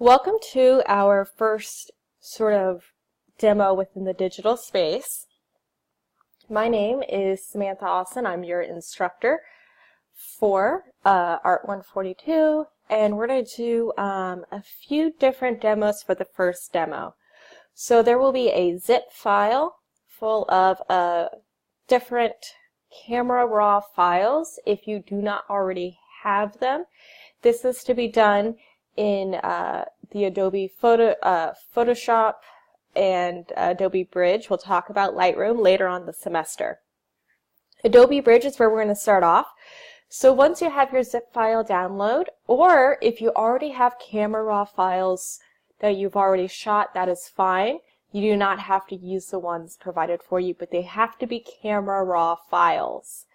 Welcome to our first sort of demo within the digital space. My name is Samantha Austin. I'm your instructor for Art142, and we're going to do a few different demos for the first demo. So there will be a zip file full of different camera raw files if you do not already have them. This is to be done in the Adobe Photoshop and Adobe Bridge. We'll talk about Lightroom later on the semester. Adobe Bridge is where we're going to start off. So once you have your zip file download, or if you already have camera raw files that you've already shot, that is fine. You do not have to use the ones provided for you, but they have to be camera raw files.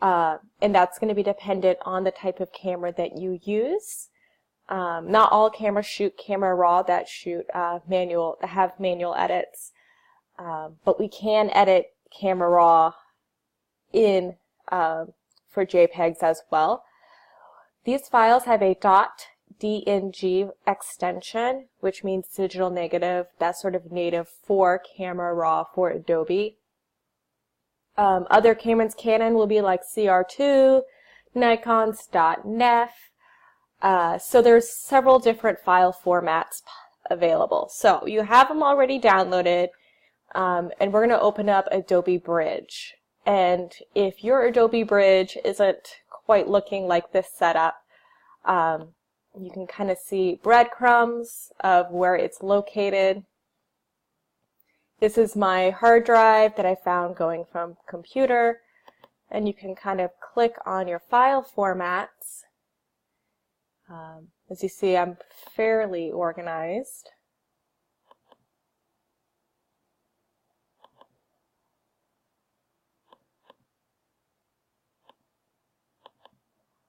And that's going to be dependent on the type of camera that you use. Not all cameras shoot camera raw, that shoot have manual edits, but we can edit camera raw in for JPEGs as well. These files have a .dng extension, which means digital negative. That's sort of native for camera raw for Adobe. Other cameras, Canon will be like CR2, Nikon's .nef. So there's several different file formats available. So you have them already downloaded, and we're going to open up Adobe Bridge. And if your Adobe Bridge isn't quite looking like this setup, you can kind of see breadcrumbs of where it's located. This is my hard drive that I found going from computer, and you can kind of click on your file formats. As you see, I'm fairly organized.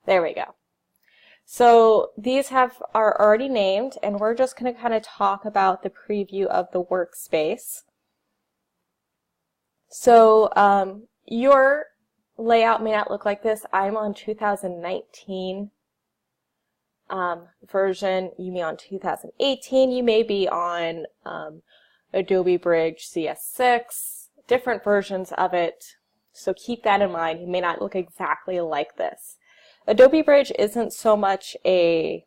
There we go. So these are already named, and we're just going to kind of talk about the preview of the workspace. So your layout may not look like this. I'm on 2019 version. You may be on 2018. You may be on Adobe Bridge CS6, different versions of it. So keep that in mind. You may not look exactly like this. Adobe Bridge isn't so much a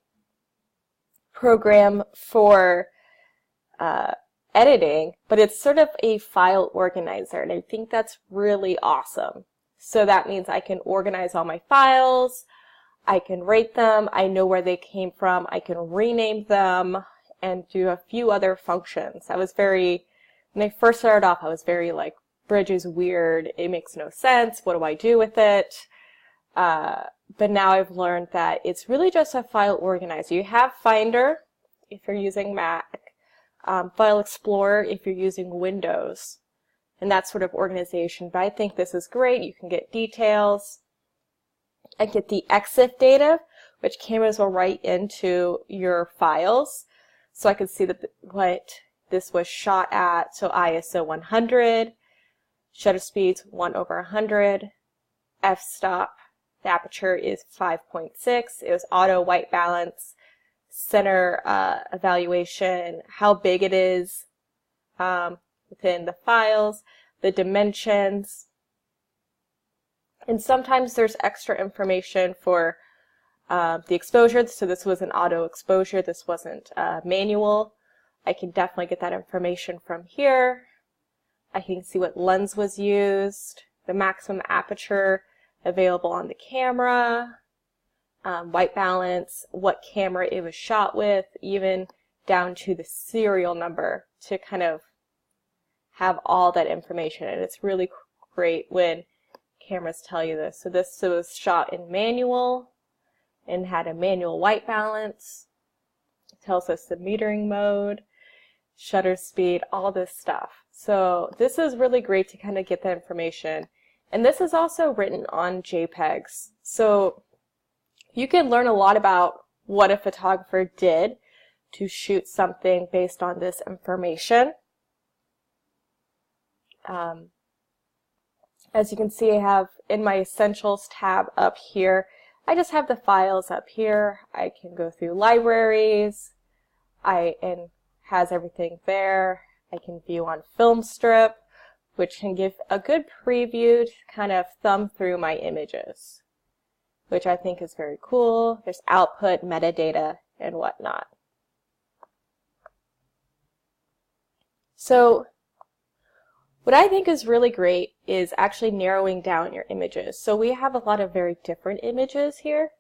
program for editing, but it's sort of a file organizer, and I think that's really awesome. So that means I can organize all my files, I can rate them, I know where they came from, I can rename them, and do a few other functions. When I first started off, I was very like, Bridge is weird, it makes no sense, what do I do with it? But now I've learned that it's really just a file organizer. You have Finder if you're using Mac, File Explorer if you're using Windows, and that sort of organization. But I think this is great. You can get details. I get the EXIF data, which cameras will write into your files. So I can see what this was shot at. So ISO 100, shutter speeds 1/100, f-stop. The aperture is 5.6. It was auto white balance, center evaluation, how big it is within the files, the dimensions. And sometimes there's extra information for the exposure. So this was an auto exposure. This wasn't manual. I can definitely get that information from here. I can see what lens was used, the maximum aperture available on the camera, white balance, what camera it was shot with, even down to the serial number to kind of have all that information. And it's really great when cameras tell you this. So this was shot in manual and had a manual white balance. It tells us the metering mode, shutter speed, all this stuff. So this is really great to kind of get that information. And this is also written on JPEGs. So you can learn a lot about what a photographer did to shoot something based on this information. As you can see, I have in my Essentials tab up here, I just have the files up here. I can go through libraries, and has everything there. I can view on film strip, which can give a good preview to kind of thumb through my images, which I think is very cool. There's output, metadata, and whatnot. So what I think is really great is actually narrowing down your images. So we have a lot of very different images here,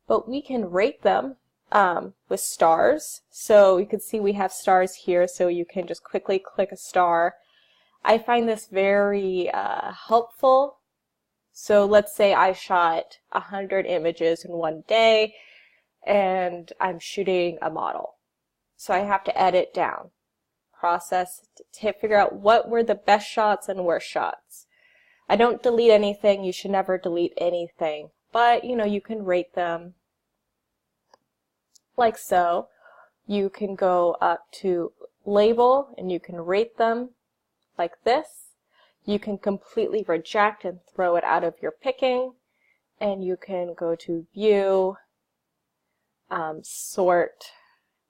but we can rate them with stars. So you can see we have stars here, so you can just quickly click a star. I find this very helpful. So let's say I shot 100 images in one day and I'm shooting a model. So I have to edit down, process to figure out what were the best shots and worst shots. I don't delete anything. You should never delete anything, but you know, you can rate them like so. You can go up to label and you can rate them like this. You can completely reject and throw it out of your picking, and you can go to view, sort,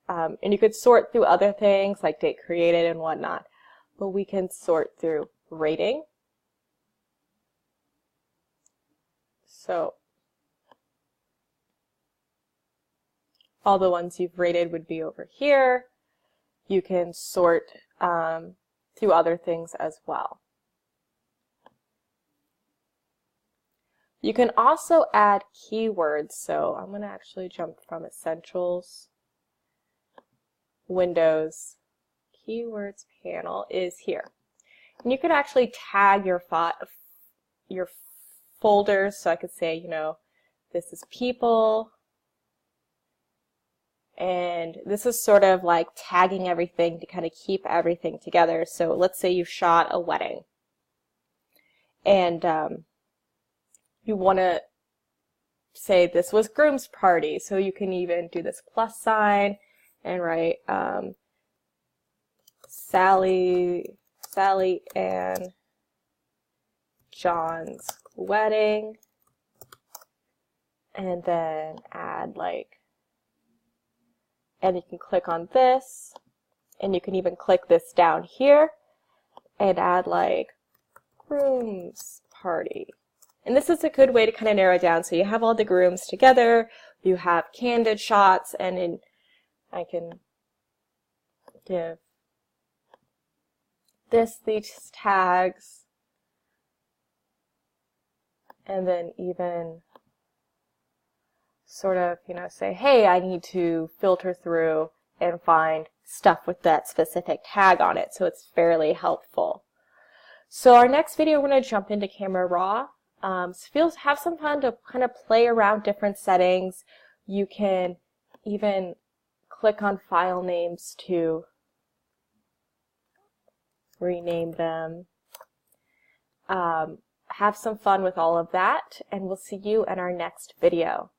and you could sort through other things like date created and whatnot, but we can sort through rating. So all the ones you've rated would be over here. You can sort through other things as well. You can also add keywords. So I'm going to actually jump from Essentials, Windows, Keywords panel is here. And you could actually tag your folders. So I could say, you know, this is people, and this is sort of like tagging everything to kind of keep everything together. So let's say you shot a wedding, and you want to say this was groom's party. So you can even do this plus sign and write Sally and John's wedding, and then add like, and you can click on this, and you can even click this down here and add like groom's party. And this is a good way to kind of narrow it down. So you have all the grooms together, you have candid shots, and then I can give these tags, and then even sort of, you know, say, hey, I need to filter through and find stuff with that specific tag on it. So it's fairly helpful. So our next video, we're going to jump into Camera Raw. So have some fun to kind of play around different settings. You can even click on file names to rename them. Have some fun with all of that, and we'll see you in our next video.